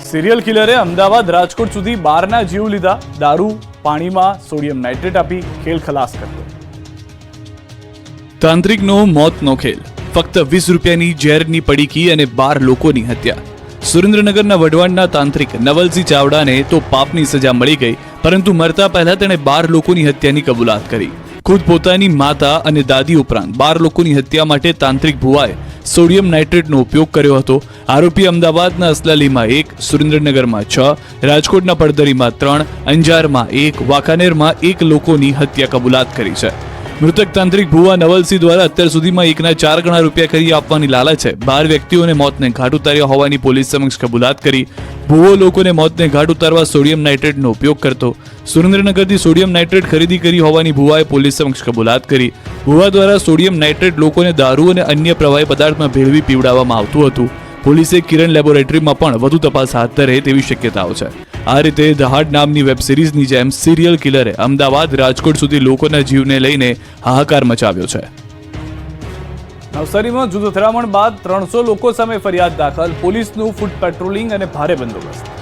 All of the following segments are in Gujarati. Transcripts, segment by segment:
સિરિયલ કિલરે અમદાવાદ રાજકોટ સુધી 12ના જીવ લીધા. દારૂ પાણીમાં સોડિયમ નાઇટ્રેટ આપી ખેલ ખલાસ કર્યો. તાંત્રિકનો મોતનો ખેલ. ફક્ત 20 રૂપિયાની ઝેરની પડીકી અને 12 લોકોની હત્યા. સુરેન્દ્રનગરના વઢવાણના તાંત્રિક નવલસિંહ ચાવડાને તો પાપની સજા મળી ગઈ, પરંતુ મરતા પહેલા તેણે 12 લોકોની હત્યાની કબૂલાત કરી. ખુદ પોતાની માતા અને દાદી ઉપરાંત 12 લોકોની હત્યા માટે તાંત્રિક ભુવાએ સોડિયમ નાઇટ્રેટનો ઉપયોગ કર્યો હતો. આરોપી અમદાવાદના અસલાલીમાં 1, સુરેન્દ્રનગરમાં 6, રાજકોટના પડદરીમાં 3, અંજારમાં 1, વાંકાનેરમાં 1 લોકોની હત્યા કબૂલાત કરી છે. મૃતક તાંત્રિક ભુવા નવલસિંહ દ્વારા અત્યાર સુધીમાં 1ના 4 ગણા રૂપિયા કરી આપવાની લાલચે 12 વ્યક્તિઓને મોતને ઘાટ ઉતાર્યા હોવાની પોલીસ સમક્ષ કબૂલાત કરી. ભુવો લોકોને મોતને ઘાટ ઉતારવા સોડિયમ નાઇટ્રેટનો ઉપયોગ કરતો. સુરેન્દ્રનગરથી સોડિયમ નાઇટ્રેટ ખરીદી કરી હોવાની ભુવાએ પોલીસ સમક્ષ કબૂલાત કરી. ભુવા દ્વારા સોડિયમ નાઇટ્રેટ લોકોને દારૂ અને અન્ય પ્રવાહી પદાર્થમાં ભેળવી પીવડાવવામાં આવતું હતું. પોલીસે કિરણ લેબોરેટરીમાં પણ વધુ તપાસ હાથ ધરે તેવી શક્યતાઓ છે. આ રીતે દહાડ નામની વેબ સિરીઝની જેમ સિરિયલ કિલરે અમદાવાદ રાજકોટ સુધી લોકોના જીવને લઈને હાહાકાર મચાવ્યો છે. નવસારીમાં જૂથ અથડામણ બાદ 300 લોકો સામે ફરિયાદ દાખલ. પોલીસનું ફૂટ પેટ્રોલિંગ અને ભારે બંદોબસ્ત.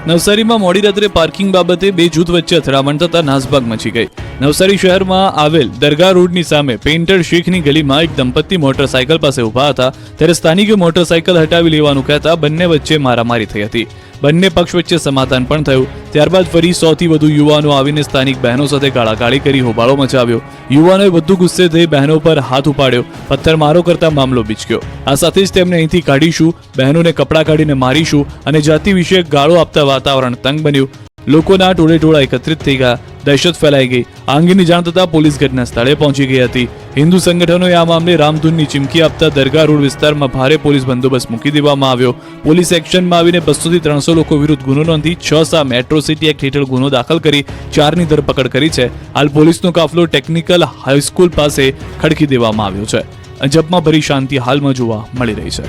નવસારીમાં મોડી રાત્રે પાર્કિંગ બાબતે 2 જૂથ વચ્ચે અથડામણ થતા નાસભાગ મચી ગઈ. નવસારી શહેરમાં આવેલ દરગાહ રોડની સામે પેઇન્ટર શેખની ગલીમાં એક દંપતી મોટરસાયકલ પાસે ઊભા હતા, ત્યારે સ્થાનિકે મોટરસાયકલ હટાવી લેવાનું કહેતા બંને વચ્ચે મારામારી થઈ હતી. બંને પક્ષ વચ્ચે સમાધાન પણ થયું. ત્યારબાદ ફરી 100 થી વધુ યુવાનો આવીને સ્થાનિક બહેનો સાથે ગાળાગાળી કરી હોબાળો મચાવ્યો. યુવાનોએ વધુ ગુસ્સે થઈ બહેનો પર હાથ ઉપાડ્યો, પથ્થરમારો કરતા મામલો બીચક્યો. આ સાથે જ તેમને અહીંથી કાઢીશું, બહેનોને કપડાં કાઢીને મારીશું અને જાતિ વિશે ગાળો આપતા વાતાવરણ તંગ બન્યું. લોકોના ટોળે ટોળા એકત્રિત થઈ ગયા. દહેશત ફેલાઈ ગઈ. આ અંગેની જાણ થતાં પોલીસ ઘટના સ્થળે પહોંચી ગઈ હતી. હિન્દુ સંગઠનોએ આ મામલે રામધૂનની ચીમકી આપતા દરગાહ રોડ વિસ્તારમાં ભારે પોલીસ બંદોબસ્ત મૂકી દેવામાં આવ્યો. પોલીસ એક્શનમાં આવીને 200 થી 300 લોકો વિરુદ્ધ ગુનો નોંધી 6 સામે એટ્રોસિટી એક્ટ હેઠળ ગુનો દાખલ કરી 4ની ધરપકડ કરી છે. હાલ પોલીસનો કાફલો ટેકનિકલ હાઈસ્કૂલ પાસે ખડકી દેવામાં આવ્યો છે. અજબમાં ભરી શાંતિ હાલમાં જોવા મળી રહી છે.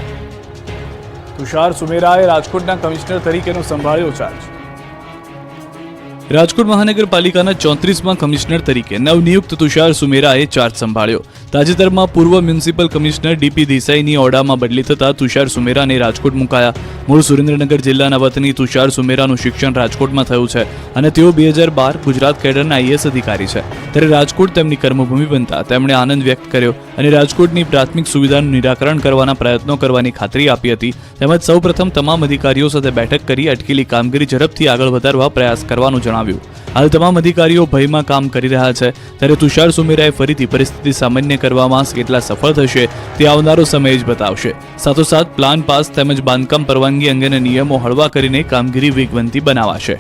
તુષાર સુમેરાએ રાજકોટના કમિશનર તરીકેનો સંભાળ્યો ચાર્જ. રાજકોટ મહાનગરપાલિકાના 34માં કમિશનર તરીકે નવનિયુક્ત તુષાર સુમેરાએ ચાર્જ સંભાળ્યો. તાજેતરમાં પૂર્વ મ્યુનિસિપલ કમિશનર ડીપી દેસાઈની ઓરડામાં બદલી થતા તુષાર સુમેરાને રાજકોટ મુકાયા. મૂળ સુરેન્દ્રનગર જિલ્લાના વતની તુષાર સુમેરાનું શિક્ષણ રાજકોટમાં થયું છે અને તેઓ 2012 ગુજરાત કેડરના આઈએએસ અધિકારી છે. ત્યારે રાજકોટ તેમની કર્મભૂમિ બનતા તેમણે આનંદ વ્યક્ત કર્યો અને રાજકોટની પ્રાથમિક સુવિધાનું નિરાકરણ કરવાના પ્રયત્નો કરવાની ખાતરી આપી હતી. તેમજ સૌપ્રથમ તમામ અધિકારીઓ સાથે બેઠક કરી અટકેલી કામગીરી ઝડપથી આગળ વધારવા પ્રયાસ કરવાનું જણાવ્યું. હાલ તમામ અધિકારીઓ ભયમાં કામ કરી રહ્યા છે, ત્યારે તુષાર સુમેરાએ ફરીથી પરિસ્થિતિ સામાન્ય કરવામાં કેટલા સફળ થશે તે આવનારો સમય જ બતાવશે. સાથોસાથ પ્લાન પાસ તેમજ બાંધકામ પરવાનગી અંગેના નિયમો હળવા કરીને કામગીરી વેગવંતી બનાવાશે.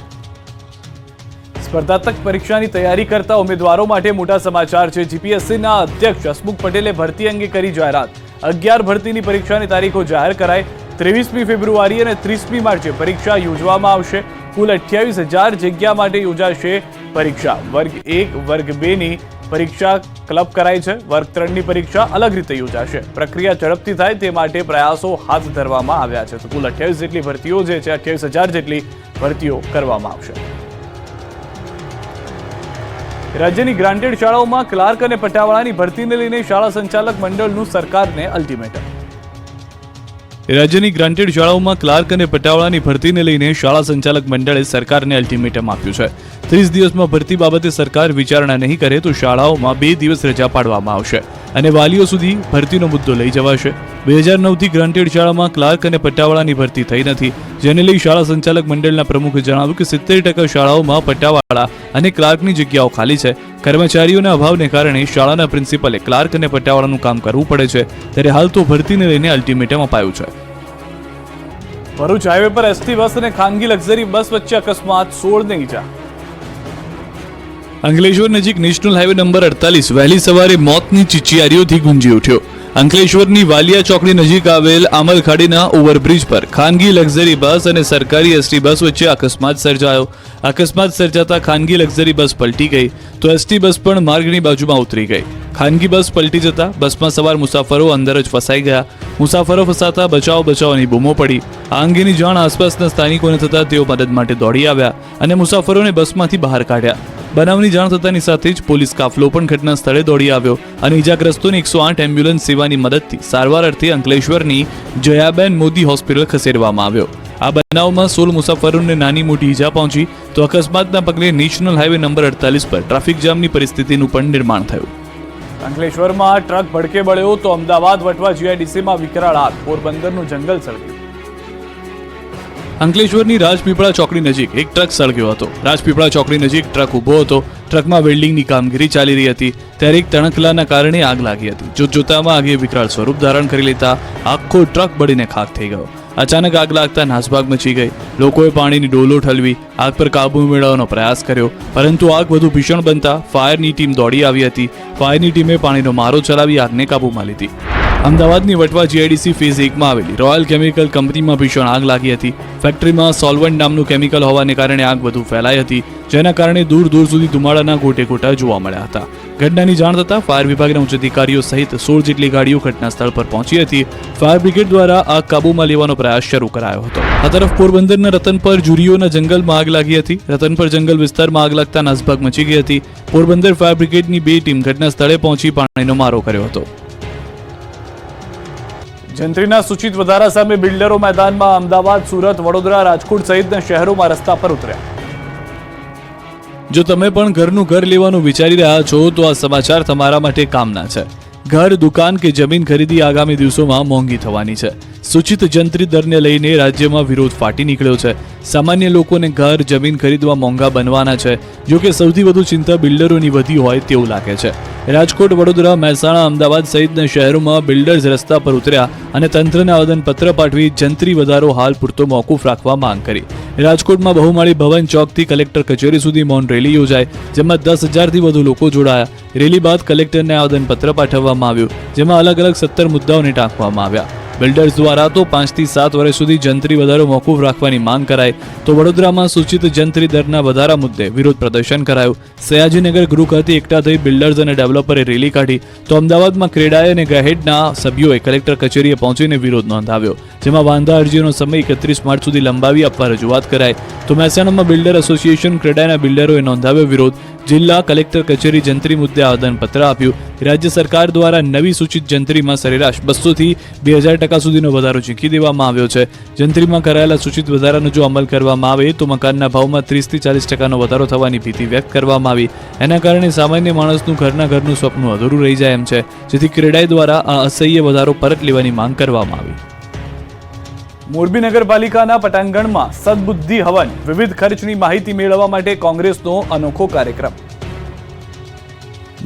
સ્પર્ધાત્મક પરીક્ષાની તૈયારી કરતા ઉમેદવારો માટે મોટા સમાચાર છે. જીપીએસસીના અધ્યક્ષ હસમુખ પટેલે ભરતી અંગે કરી જાહેરાત. 11 ભરતીની પરીક્ષાની તારીખો જાહેર કરાઈ. 23મી ફેબ્રુઆરી અને 30મી માર્ચે પરીક્ષા યોજવામાં આવશે. કુલ 28,000 જગ્યા માટે યોજાશે પરીક્ષા. વર્ગ 1 વર્ગ 2ની પરીક્ષા ક્લબ કરાઈ છે. વર્ગ 3ની પરીક્ષા અલગ રીતે યોજાશે. પ્રક્રિયા ઝડપથી થાય તે માટે પ્રયાસો હાથ ધરવામાં આવ્યા છે. તો કુલ 28 જેટલી ભરતીઓ જે છે 28,000 જેટલી ભરતીઓ કરવામાં આવશે. રાજ્યની ગ્રાન્ટેડ શાળાઓમાં ક્લાર્ક અને પટાવાળાની ભરતીને લઈને શાળા સંચાલક મંડળનું સરકારને અલ્ટિમેટમ. રાજ્યની ગ્રાન્ટેડ શાળાઓમાં ક્લાર્ક અને પટાવાળાની ભરતીને લઈને શાળા સંચાલક મંડળે સરકારને અલ્ટિમેટમ આપ્યું છે. 30 દિવસમાં ભરતી બાબતે સરકાર વિચારણા નહીં કરે તો શાળાઓમાં 2 દિવસ રજા પાડવામાં આવશે અને વાલીઓ સુધી ભરતીનો મુદ્દો લઈ જવાશે. 2009થી ગ્રાન્ટેડ શાળામાં ક્લાર્ક અને પટાવાળાની ભરતી થઈ નથી, જેને લઈ શાળા સંચાલક મંડળના પ્રમુખે જણાવ્યું કે 70% શાળાઓમાં પટાવાળા અને ક્લાર્કની જગ્યાઓ ખાલી છે. કર્મચારીઓના અભાવને કારણે શાળાના પ્રિન્સિપલે ક્લાર્ક અને પટાવાળાનું કામ કરવું પડે છે. ત્યારે હાલ તો ભરતીને લઈને અલ્ટિમેટમ અપાયું છે. ભરૂચ હાઈવે પર એસટી બસ અને ખાનગી લક્ઝરી બસ વચ્ચે અકસ્માત, 16 ને ઈજા. અંકલેશ્વર નજીક નેશનલ હાઈવે નંબર 48 વહેલી સવારે મોતની ચીચિયારીઓથી ગુંજી ઉઠ્યો. અંકલેશ્વરની વાલિયા ચોકડી નજીક આવેલ આમલખાડીના ઓવરબ્રિજ પર ખાનગી લક્ઝરી બસ અને સરકારી એસટી બસ વચ્ચે અકસ્માત સર્જાયો. અકસ્માત સર્જાતા ખાનગી લક્ઝરી બસ પલટી ગઈ તો એસટી બસ પણ માર્ગની બાજુમાં ઉતરી ગઈ. ખાનગી બસ પલટી જતા બસમાં સવાર મુસાફરો અંદર જ ફસાઈ ગયા. મુસાફરો ફસાતા બચાવ બચાવની બૂમો પડી. આ અંગેની જાણ આસપાસના સ્થાનિકોને થતા તેઓ મદદ માટે દોડી આવ્યા અને મુસાફરોને બસમાંથી બહાર કાઢ્યા. બનાવની જાણ થતાની સાથે જ પોલીસ કાફલો પણ ઘટના સ્થળે દોડી આવ્યો અને ઈજાગ્રસ્તોને 108 એમ્બ્યુલન્સ સેવાની મદદથી સારવાર અર્થે અંકલેશ્વરની જયાબેન મોદી હોસ્પિટલ ખસેડવામાં આવ્યો. આ બનાવમાં 16 મુસાફરોને નાની મોટી ઈજા પહોંચી તો અકસ્માતના પગલે નેશનલ હાઈવે નંબર 48 પર ટ્રાફિક જામની પરિસ્થિતિનું પણ નિર્માણ થયું. અંકલેશ્વરમાં ટ્રક ભડકે બળ્યો તો અમદાવાદ વટવા જીઆઈડીસીમાં વિકરાળ આગ, પોરબંદરનું જંગલ સળગ્યું. અંકલેશ્વરની રાજપીપળા ચોકડી નજીક એક ટ્રક સળગ્યો હતો. રાજપીપળા ચોકડી નજીક ટ્રક ઊભો હતો. ટ્રકમાં વેલ્ડિંગની કામગીરી ચાલી રહી હતી ત્યારે એક તણખલાના કારણે આગ લાગી હતી. જોતજોતામાં આગે વિકરાળ સ્વરૂપ ધારણ કરી લેતા આખો ટ્રક બળીને ખાખ થઈ ગયો. અચાનક આગ લાગતા નાસભાગ મચી ગઈ. લોકોએ પાણીની ડોલો ઠલવી આગ પર કાબુ મેળવવાનો પ્રયાસ કર્યો, પરંતુ આગ વધુ ભીષણ બનતા ફાયરની ટીમ દોડી આવી હતી. ફાયરની ટીમે પાણીનો મારો ચલાવી આગને કાબૂમાં લીધી. અમદાવાદની વટવા જીઆઈડીસી ફેઝ 1માં આવેલી રોયલ કેમિકલ કંપનીમાં ભીષણ આગ લાગી હતી. ફેક્ટરીમાં સોલ્વન્ટ નામનું કેમિકલ હોવાને કારણે આગ વધુ ફેલાઈ હતી, જેના કારણે દૂર દૂર સુધી ધુમાડાના ગોટે ગોટા જોવા મળ્યા હતા. ઘટનાની જાણ થતાં ફાયર વિભાગના ઉચ્ચ અધિકારીઓ સહિત 16 જેટલી ગાડીઓ ઘટના સ્થળ પર પહોંચી હતી. ફાયર બ્રિગેડ દ્વારા આગ કાબૂમાં લેવાનો પ્રયાસ શરૂ કરાયો હતો. આ તરફ પોરબંદરના રતનપર જુરીઓના જંગલમાં આગ લાગી હતી. રતનપર જંગલ વિસ્તારમાં આગ લાગતા નાસભાગ મચી ગઈ હતી. પોરબંદર ફાયર બ્રિગેડની 2 ટીમ ઘટના સ્થળે પહોંચી પાણીનો મારો કર્યો હતો. જંત્રીના સૂચિત વધારા સામે બિલ્ડરો મેદાનમાં. અમદાવાદ, સુરત, વડોદરા, રાજકોટ સહિતના શહેરોમાં રસ્તા પર ઉતર્યા. જો તમે પણ ઘરનું ઘર લેવાનું વિચારી રહ્યા છો તો આ સમાચાર તમારા માટે કામના છે. ઘર, દુકાન કે જમીન ખરીદી આગામી દિવસોમાં મોંઘી થવાની છે. સૂચિત જંત્રી દરને લઈને રાજ્યમાં વિરોધ ફાટી નીકળ્યો છે. સામાન્ય લોકોને ઘર, જમીન ખરીદવા મોંઘા બનવાના છે. જો કે સૌથી વધુ ચિંતા બિલ્ડરોની વધી હોય તેવું લાગે છે. રાજકોટ, વડોદરા, મહેસાણા, અમદાવાદ સહિતના શહેરોમાં બિલ્ડર્સ રસ્તા પર ઉતર્યા અને તંત્રને આવેદનપત્ર પાઠવી જંત્રી વધારો હાલ પૂરતો મોકૂફ રાખવા માંગ કરી. રાજકોટમાં બહુમાળી ભવન ચોકથી કલેક્ટર કચેરી સુધી મૌન રેલી યોજાઈ, જેમાં 10,000થી વધુ લોકો જોડાયા. રેલી બાદ કલેક્ટરને આવેદનપત્ર પાઠવવામાં આવ્યું, જેમાં અલગ અલગ 17 મુદ્દાઓને ટાંકવામાં આવ્યા. બિલ્ડર્સ દ્વારા તો 5 થી 7 વર્ષ સુધી જંત્રી વધારો મોકૂફ રાખવાની માંગ કરાઈ, તો વડોદરામાં સૂચિત જંત્રી દરના વધારા મુદ્દે વિરોધ પ્રદર્શન કરાયું. સયાજીનગર ગૃહ ખાતે એકઠા થઈ બિલ્ડર્સ અને ડેવલપરે રેલી કાઢી, તો અમદાવાદમાં ક્રેડાઈ અને ગહેડના સભ્યોએ કલેક્ટર કચેરીએ પહોંચીને વિરોધ નોંધાવ્યો, જેમાં વાંધા અરજીનો સમય 31 માર્ચ સુધી લંબાવી આપવા રજૂઆત કરાઈ. તો મહેસાણામાં બિલ્ડર એસોસિએશન ક્રેડાઈના બિલ્ડરોએ નોંધાવ્યો વિરોધ. જિલ્લા કલેક્ટર કચેરી જંત્રી મુદ્દે આવેદનપત્ર આપ્યું. રાજ્ય સરકાર દ્વારા નવી સૂચિત જંત્રીમાં સરેરાશ 200 થી 2000% સુધીનો વધારો ઝીંકી દેવામાં આવ્યો છે. જંત્રીમાં કરાયેલા સૂચિત વધારાનો જો અમલ કરવામાં આવે તો મકાનના ભાવમાં 30 થી 40% વધારો થવાની ભીતિ વ્યક્ત કરવામાં આવી. એના કારણે સામાન્ય માણસનું ઘરનું સ્વપ્ન અધૂરું રહી જાય એમ છે, જેથી ક્રેડાઈ દ્વારા આ અસહ્ય વધારો પરત લેવાની માંગ કરવામાં આવી. મોરબી નગરપાલિકાના પટાંગણમાં સદબુદ્ધિ હવન, વિવિધ ખર્ચની માહિતી મેળવવા માટે કોંગ્રેસનો અનોખો કાર્યક્રમ.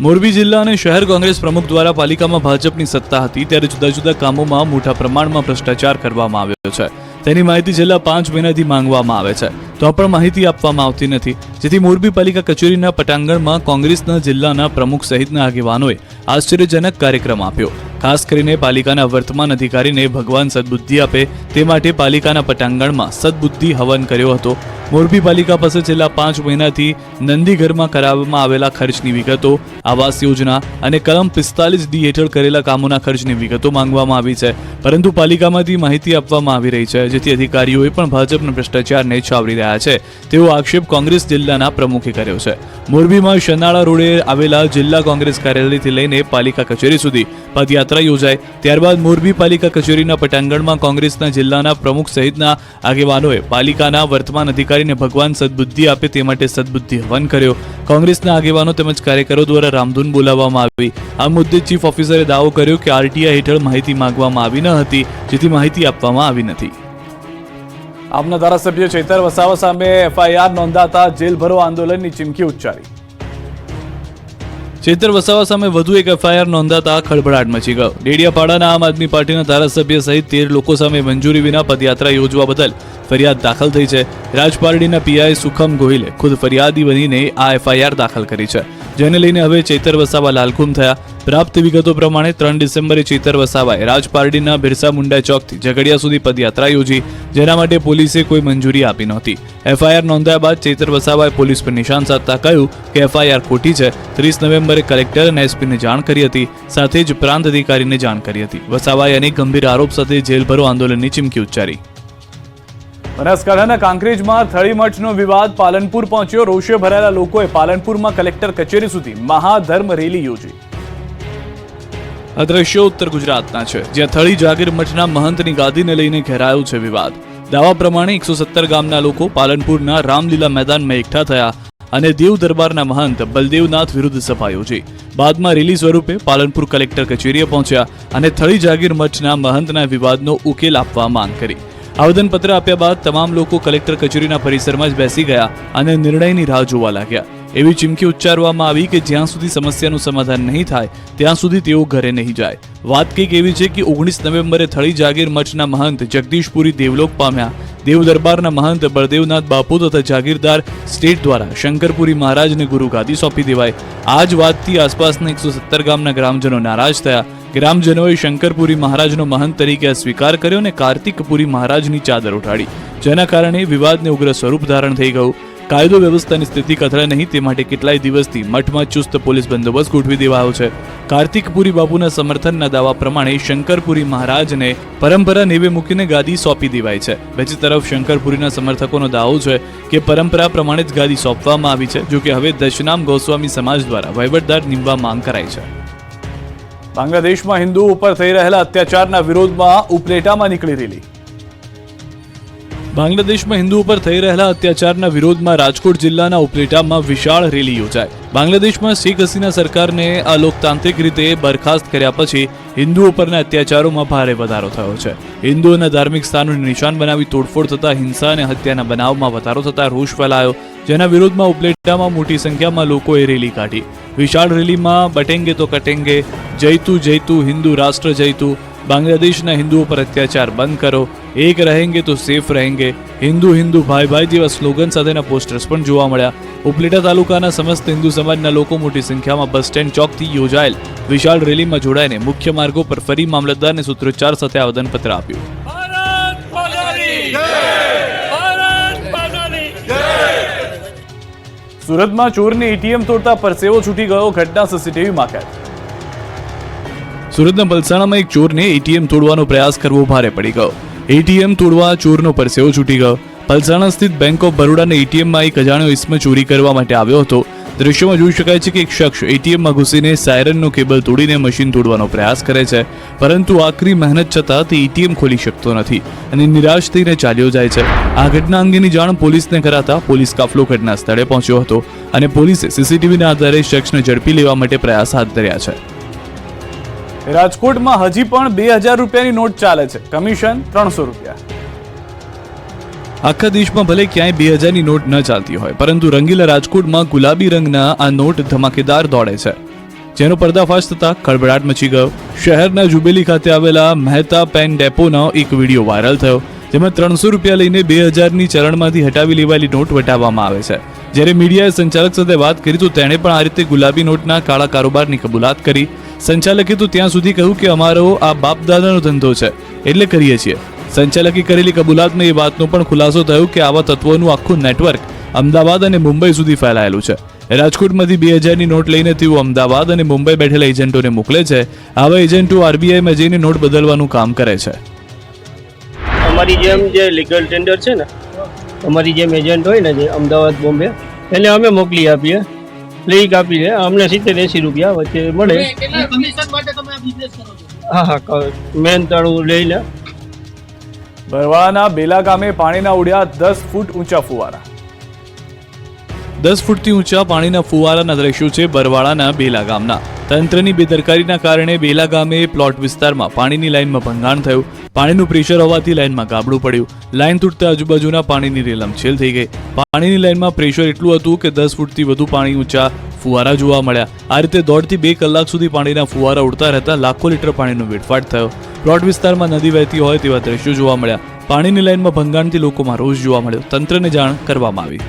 મોરબી જિલ્લા અને શહેર કોંગ્રેસ પ્રમુખ દ્વારા પાલિકામાં ભાજપની સત્તા હતી ત્યારે જુદા જુદા કામોમાં મોટા પ્રમાણમાં ભ્રષ્ટાચાર કરવામાં આવ્યો છે. તેની માહિતી છેલ્લા 5 મહિનાથી માંગવામાં આવે છે, તો પણ માહિતી આપવામાં આવતી નથી, જેથી મોરબી પાલિકા કચેરીના પટાંગણમાં કોંગ્રેસના જિલ્લાના પ્રમુખ સહિતના આગેવાનોએ આશ્ચર્યજનક કાર્યક્રમ આપ્યો. ખાસ કરીને પાલિકાના વર્તમાન અધિકારીને ભગવાન સદબુદ્ધિ આપે તે માટે પાલિકાના પટાંગણમાં સદબુદ્ધિ હવન કર્યો હતો. મોરબી પાલિકા પાસે છેલ્લા 5 મહિનાથી નંદીઘરમાં કરાવવામાં આવેલા ખર્ચની વિગતો, આવાસ યોજના અને કલમ 45D હેઠળ કરેલા કામોના ખર્ચની વિગતો માંગવામાં આવી છે, પરંતુ પાલિકામાંથી માહિતી આપવામાં આવી રહી છે, જેથી અધિકારીઓએ પણ ભાજપના ભ્રષ્ટાચારને છાવરી રહ્યા છે તેવો આક્ષેપ કોંગ્રેસ જિલ્લાના પ્રમુખે કર્યો છે. મોરબીમાં શનાળા રોડે આવેલા જિલ્લા કોંગ્રેસ કાર્યાલયથી લઈને પાલિકા કચેરી સુધી પદયાત્રા યોજાઈ. ત્યારબાદ મોરબી પાલિકા કચેરીના પટાંગણમાં કોંગ્રેસના જિલ્લાના પ્રમુખ સહિતના આગેવાનોએ પાલિકાના વર્તમાન અધિકારીને ભગવાન સદબુદ્ધિ આપે તે માટે સદબુદ્ધિ હવન કર્યો. કોંગ્રેસના આગેવાનો તેમજ કાર્યકરો દ્વારા રામધૂન બોલાવવામાં આવી. આ મુદ્દે ચીફ ઓફિસરે દાવો કર્યો કે આરટીઆઈ હેઠળ માહિતી માંગવામાં આવી ન હતી, જેથી માહિતી આપવામાં આવી નથી. આપના ધારાસભ્ય ચૈતર વસાવા સામે એફઆઈઆર નોંધાતા જેલ ભરો આંદોલનની ચીમકી ઉચ્ચારી. ચૈતર વસાવા સામે વધુ એક એફઆઈઆર નોંધાતા ખળભળાટ મચી ગયો. ડેડિયાપાડાના આમ આદમી પાર્ટીના ધારાસભ્ય સહિત 13 લોકો સામે મંજૂરી વિના પદયાત્રા યોજવા બદલ ફરિયાદ દાખલ થઈ છે. રાજપારડીના પીઆઈ સુખમ ગોહિલે ખુદ ફરિયાદી બનીને આ એફઆઈઆર દાખલ કરી છે, જેને લઈને હવે ચૈતર વસાવા લાલઘુમ થયા. પ્રાપ્ત વિગતો પ્રમાણે 3 ડિસેમ્બરે ચૈતર વસાવાએ રાજપારડીના બિરસા મુંડા ચોકથી ઝઘડિયા સુધી પદયાત્રા યોજી, જેના માટે પોલીસે કોઈ મંજૂરી આપી નહોતી. એફઆઈઆર નોંધાયા બાદ ચૈતર વસાવાએ પોલીસ પર નિશાન સાધતા કહ્યું કે એફઆઈઆર ખોટી છે. 30 નવેમ્બરે કલેક્ટર અને એસપીને જાણ કરી હતી, સાથે જ પ્રાંત અધિકારીને જાણ કરી હતી. વસાવાએ અનેક ગંભીર આરોપ સાથે જેલ ભરો આંદોલનની ચીમકી ઉચ્ચારી. બનાસકાંઠાના કાંકરેજમાં થળીમઠનો વિવાદ પાલનપુર પહોંચ્યો. રોષે ભરાયેલા લોકોએ પાલનપુરમાં કલેક્ટર કચેરી સુધી મહાધર્મ રેલી યોજી. આ દ્રશ્યો ઉત્તર ગુજરાતના છે, જ્યાં થળી જાગીર મઠના મહંતની ગાદીને લઈને ઘેરાયો છે વિવાદ. દાવા પ્રમાણે 117 ગામના લોકો પાલનપુરના રામલીલા મેદાનમાં એકઠા થયા અને દેવ દરબારના મહંત બલદેવનાથ વિરુદ્ધ સભા યોજી. બાદમાં રેલી સ્વરૂપે પાલનપુર કલેક્ટર કચેરીએ પહોંચ્યા અને થળી જાગીર મઠના મહંતના વિવાદનો ઉકેલ આપવા માંગ કરી. આવેદનપત્ર આપ્યા બાદ તમામ લોકો કલેક્ટર કચેરીના પરિસરમાં જ બેસી ગયા અને નિર્ણયની રાહ જોવા લાગ્યા. એવી ચીમકી ઉચ્ચારવામાં આવી કે જ્યાં સુધી સમસ્યાનું સમાધાન નહીં થાય ત્યાં સુધી તેઓ ઘરે નહીં જાય. વાત કંઈક એવી છે કે 19 નવેમ્બરે થળી જાગીર મઠના મહંત જગદીશપુરી દેવલોક પામ્યા. દેવ દરબારના મહંત બળદેવનાથ બાપુ તથા જાગીરદાર સ્ટેટ દ્વારા શંકરપુરી મહારાજને ગુરુ ગાદી સોંપી દેવાય. આ જ વાતથી આસપાસના 117 ગામના ગ્રામજનો નારાજ થયા. ગ્રામજનોએ શંકરપુરી મહારાજનો મહંત તરીકે સ્વીકાર કર્યો અને કાર્તિકપુરી મહારાજની ચાદર ઉઠાડી, જેના કારણે વિવાદને ઉગ્ર સ્વરૂપ ધારણ થઈ ગયું. કાયદો વ્યવસ્થાની સ્થિતિ કથળે નહીં તે માટે કેટલાય દિવસથી મઠમાં ચુસ્ત પોલીસ બંદોબસ્ત ગોઠવી દેવાયો છે. કાર્તિકપુરી બાપુના સમર્થનના દાવા પ્રમાણે શંકરપુરી મહારાજને પરંપરા નેવે મૂકીને ગાદી સોંપી દેવાય છે. બીજી તરફ શંકરપુરીના સમર્થકોનો દાવો છે કે પરંપરા પ્રમાણે જ ગાદી સોંપવામાં આવી છે. જોકે હવે દશનામ ગોસ્વામી સમાજ દ્વારા વહીવટદાર નિમવા માંગ કરાઈ છે. બાંગ્લાદેશમાં હિન્દુઓ ઉપર થઈ રહેલા અત્યાચારના વિરોધમાં ઉપલેટામાં નીકળી રેલી. બાંગ્લાદેશમાં હિન્દુઓ પર થઈ રહેલા અત્યાચારના વિરોધમાં રાજકોટ જિલ્લાના ઉપલેટામાં વિશાળ રેલી યોજાઈ. બાંગ્લાદેશમાં શેખ હસીના સરકારને અલોકતાંત્રિક રીતે બરખાસ્ત કર્યા પછી હિન્દુઓ પરના અત્યાચારોમાં ભારે વધારો થયો છે. હિન્દુઓના ધાર્મિક સ્થાનોને નિશાન બનાવી તોડફોડ થતા હિંસા અને હત્યાના બનાવમાં વધારો થતા રોષ ફેલાયો, જેના વિરોધમાં ઉપલેટામાં મોટી સંખ્યામાં લોકોએ રેલી કાઢી. વિશાળ રેલીમાં બટેંગે તો કટેંગે, જયતું જયતું હિન્દુ રાષ્ટ્ર જયતું, બાંગ્લાદેશના હિન્દુઓ પર અત્યાચાર બંધ કરો, એક રહેંગે તો સેફ રહેંગે, હિન્દુ હિન્દુ ભાઈ ભાઈ જેવા સ્લોગન સાથેના પોસ્ટર્સ પણ જોવા મળ્યા. ઉપલેટા તાલુકાના સમસ્ત હિન્દુ સમાજના લોકો મોટી સંખ્યામાં બસ સ્ટેન્ડ ચોકથી યોજાયેલ વિશાળ રેલીમાં જોડાઈને મુખ્ય માર્ગો પર ફરી મામલતદારને સૂત્રોચ્ચાર સાથે આવેદનપત્ર આપ્યું. સુરતમાં ચોરને એટીએમ તોડતા પરસેવો છૂટી ગયો, ઘટના સીસીટીવીમાં કેદ. સુરતના પલસાણામાં એક ચોરને એટીએમ તોડવાનો પ્રયાસ કરવો ભારે પડી ગયો. એટીએમ તોડવા ચોરનો પરસેવો છૂટી ગયો. પલસાણા સ્થિત બેંક ઓફ બરોડાના એટીએમમાં એક અજાણ્યો ઇસમ ચોરી કરવા માટે આવ્યો હતો. દ્રશ્યમાં જોઈ શકાય છે કે એક શખ્સ એટીએમમાં ઘૂસીને સાયરનનો કેબલ તોડીને મશીન તોડવાનો પ્રયાસ કરે છે, પરંતુ આકરી મહેનત છતાં તે એટીએમ ખોલી શકતો નથી અને નિરાશ થઈને ચાલ્યો જાય છે. આ ઘટના અંગેની જાણ પોલીસને કરાતા પોલીસ કાફલો ઘટના સ્થળે પહોંચ્યો હતો અને પોલીસે સીસીટીવીના આધારે શખ્સને ઝડપી લેવા માટે પ્રયાસ હાથ ધર્યા છે. રાજકોટમાં હજી પણ 2000 રૂપિયાની નોટ ચાલે છે, કમિશન 300 રૂપિયા. આખા દેશમાં ભલે ક્યાંય 2000ની નોટ ન ચાલતી હોય, પરંતુ રંગીલા રાજકોટમાં ગુલાબી રંગના આ નોટ ધમાકેદાર દોડે છે, જેનો પર્દાફાશ થતા ખળભળાટ મચી ગયો. શહેરના જુબેલી ખાતે આવેલા મહેતા પેન ડેપોનો એક વિડીયો વાયરલ થયો, જેમાં 300 રૂપિયા લઈને 2000ની ચલણમાંથી હટાવી લેવાયેલી નોટ વટાવવામાં આવે છે. જ્યારે મીડિયાએ સંચાલક સાથે વાત કરી તો તેણે પણ આ રીતે ગુલાબી નોટના કાળા કારોબારની કબૂલાત કરી. સંચાલકે તો ત્યાં સુધી કહ્યું કે અમારો આ બાપ દાદાનો ધંધો છે એટલે કરીએ છીએ. સંચાલકે કરેલી કબૂલાતમાં એ વાતનો પણ ખુલાસો થયો કે આવા તત્વોનું આખું નેટવર્ક અમદાવાદ અને મુંબઈ સુધી ફેલાયેલું છે. રાજકોટમાંથી 2000ની નોટ લઈને તેઓ અમદાવાદ અને મુંબઈ બેઠેલા એજન્ટોને મોકલે છે. આવા એજન્ટો આરબીઆઈમાં જઈને નોટ બદલવાનું કામ કરે છે. અમારી જેમ જે લીગલ ટેન્ડર છે ને, અમારી જેમ એજન્ટ હોય ને જે અમદાવાદ બોમ્બે, એને અમે મોકલી આપીએ, લીક આપીએ, અમને 70-80 રૂપિયા વચ્ચે મળે. હા, મહેનતાણું લઈને. બરવાળાના બેલા ગામે પાણીના ઉડ્યા 10 ફૂટ ઊંચા ફુવારા. 10 ફૂટથી ઊંચા પાણીના ફુવારાના દ્રશ્યો છે બરવાળાના બેલા ગામના. તંત્રની બેદરકારીના કારણે બેલા ગામે પ્લોટ વિસ્તારમાં પાણીની લાઇનમાં ભંગાણ થયું. પાણીનું પ્રેશર હોવાથી લાઇનમાં ગાબડું પડ્યું. લાઇન તૂટતા આજુબાજુના પાણીની રેલમછેલ થઈ ગઈ. પાણીની લાઇનમાં પ્રેશર એટલું હતું કે 10 ફૂટથી વધુ પાણી ઊંચા ફુવારા જોવા મળ્યા. આ રીતે 1.5 થી 2 કલાક સુધી પાણીના ફુવારા ઉડતા રહેતા લાખો લીટર પાણીનો વેડફાટ થયો. પ્લોટ વિસ્તારમાં નદી વહેતી હોય તેવા દ્રશ્યો જોવા મળ્યા. પાણીની લાઇનમાં ભંગાણથી લોકોમાં રોષ જોવા મળ્યો. તંત્રને જાણ કરવામાં આવી.